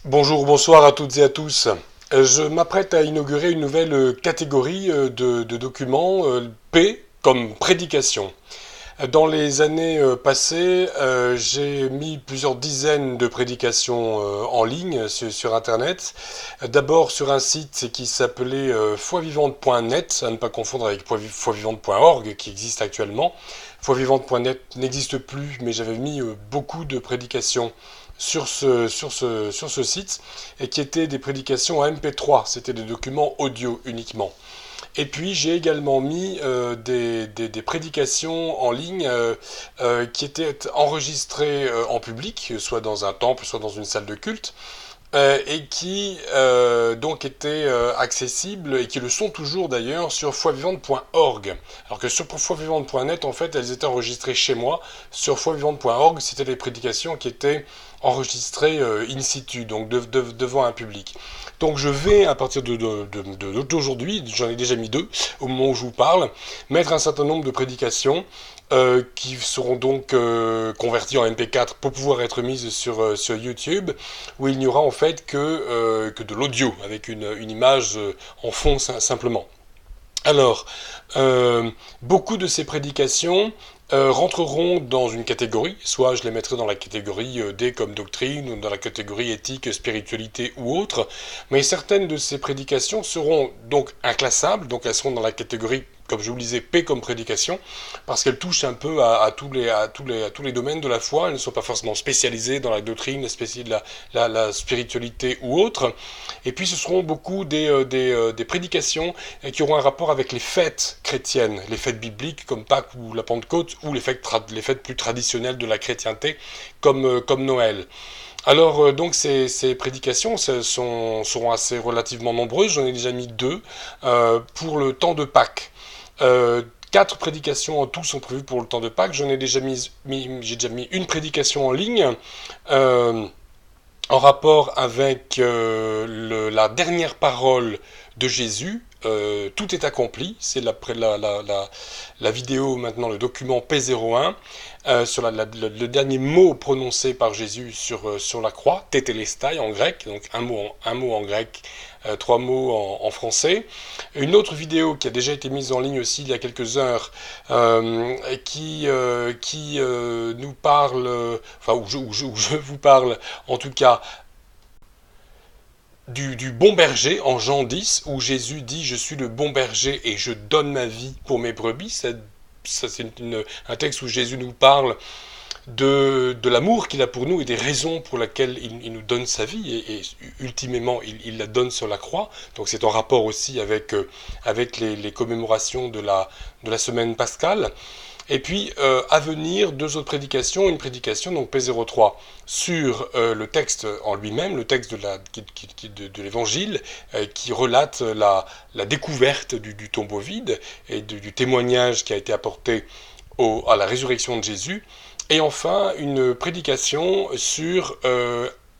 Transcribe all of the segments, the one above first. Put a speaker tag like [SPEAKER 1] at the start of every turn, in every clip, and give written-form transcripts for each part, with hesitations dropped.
[SPEAKER 1] Bonjour, bonsoir à toutes et à tous. Je m'apprête à inaugurer une nouvelle catégorie de documents, P comme prédication. Dans les années passées, j'ai mis plusieurs dizaines de prédications en ligne sur Internet. D'abord sur un site qui s'appelait foivivante.net, à ne pas confondre avec foivivante.org qui existe actuellement. Foivivante.net n'existe plus, mais j'avais mis beaucoup de prédications sur ce site, et qui étaient des prédications en MP3, c'était des documents audio uniquement. Et puis j'ai également mis des prédications en ligne qui étaient enregistrées en public, soit dans un temple, soit dans une salle de culte, et qui donc étaient accessibles, et qui le sont toujours d'ailleurs, sur foivivante.org. Alors que sur foivivante.net, en fait, elles étaient enregistrées chez moi. Sur foivivante.org, c'était des prédications qui étaient enregistrées in situ, donc devant un public. Donc je vais, à partir d'aujourd'hui, j'en ai déjà mis deux au moment où je vous parle, mettre un certain nombre de prédications qui seront donc converties en MP4 pour pouvoir être mises sur YouTube, où il n'y aura en fait que de l'audio, avec une image en fond simplement. Alors, beaucoup de ces prédications rentreront dans une catégorie, soit je les mettrai dans la catégorie D comme doctrine, ou dans la catégorie éthique, spiritualité ou autre, mais certaines de ces prédications seront donc inclassables, donc elles seront dans la catégorie, comme je vous le disais, P comme prédication, parce qu'elles touchent un peu à tous les domaines de la foi. Elles ne sont pas forcément spécialisées dans la doctrine, la spiritualité ou autre. Et puis ce seront beaucoup des prédications qui auront un rapport avec les fêtes chrétiennes, les fêtes bibliques comme Pâques ou la Pentecôte, ou les fêtes plus traditionnelles de la chrétienté comme Noël. Alors donc ces prédications seront assez relativement nombreuses. J'en ai déjà mis deux pour le temps de Pâques. 4 prédications en tout sont prévues pour le temps de Pâques. J'en ai déjà j'ai déjà mis une prédication en ligne en rapport avec la dernière parole de Jésus. Tout est accompli. C'est la vidéo maintenant, le document P01, sur le dernier mot prononcé par Jésus sur la croix, tétélestai en grec, donc un mot en grec, 3 mots en français. Une autre vidéo qui a déjà été mise en ligne aussi il y a quelques heures, qui nous parle, enfin où je vous parle en tout cas du bon berger en Jean 10, où Jésus dit je suis le bon berger et je donne ma vie pour mes brebis. Ça c'est un texte où Jésus nous parle de l'amour qu'il a pour nous et des raisons pour lesquelles il nous donne sa vie, et ultimement il la donne sur la croix. Donc c'est en rapport aussi avec les commémorations de la semaine pascale. Et puis à venir, 2 autres prédications, une prédication donc P03 sur le texte en lui-même, le texte de l'évangile, qui relate la découverte du tombeau vide et du témoignage qui a été apporté à la résurrection de Jésus. Et enfin, une prédication sur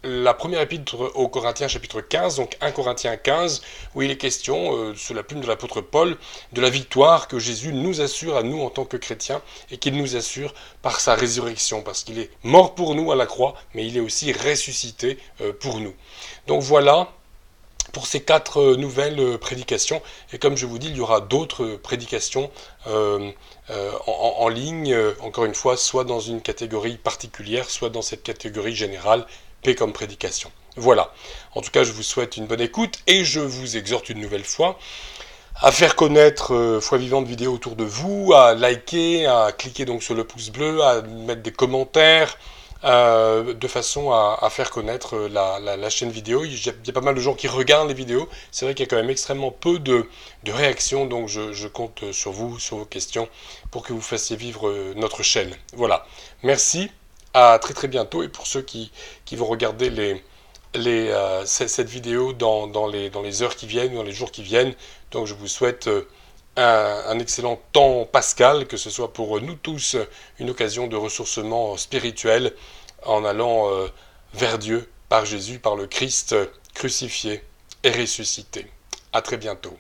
[SPEAKER 1] la première épître aux Corinthiens, chapitre 15, donc 1 Corinthiens 15, où il est question, sous la plume de l'apôtre Paul, de la victoire que Jésus nous assure à nous en tant que chrétiens, et qu'il nous assure par sa résurrection, parce qu'il est mort pour nous à la croix, mais il est aussi ressuscité pour nous. Donc voilà pour ces 4 nouvelles prédications. Et comme je vous dis, il y aura d'autres prédications en ligne, encore une fois, soit dans une catégorie particulière, soit dans cette catégorie générale, P comme prédication. Voilà. En tout cas, je vous souhaite une bonne écoute, et je vous exhorte une nouvelle fois à faire connaître Foi Vivante Vidéo autour de vous, à liker, à cliquer donc sur le pouce bleu, à mettre des commentaires, de façon à faire connaître la chaîne vidéo. Il y a pas mal de gens qui regardent les vidéos. C'est vrai qu'il y a quand même extrêmement peu de réactions, donc je compte sur vous, sur vos questions, pour que vous fassiez vivre notre chaîne. Voilà. Merci, à très très bientôt, et pour ceux qui vont regarder cette vidéo dans les heures qui viennent, dans les jours qui viennent, donc je vous souhaite un excellent temps pascal, que ce soit pour nous tous une occasion de ressourcement spirituel en allant vers Dieu par Jésus, par le Christ crucifié et ressuscité. À très bientôt.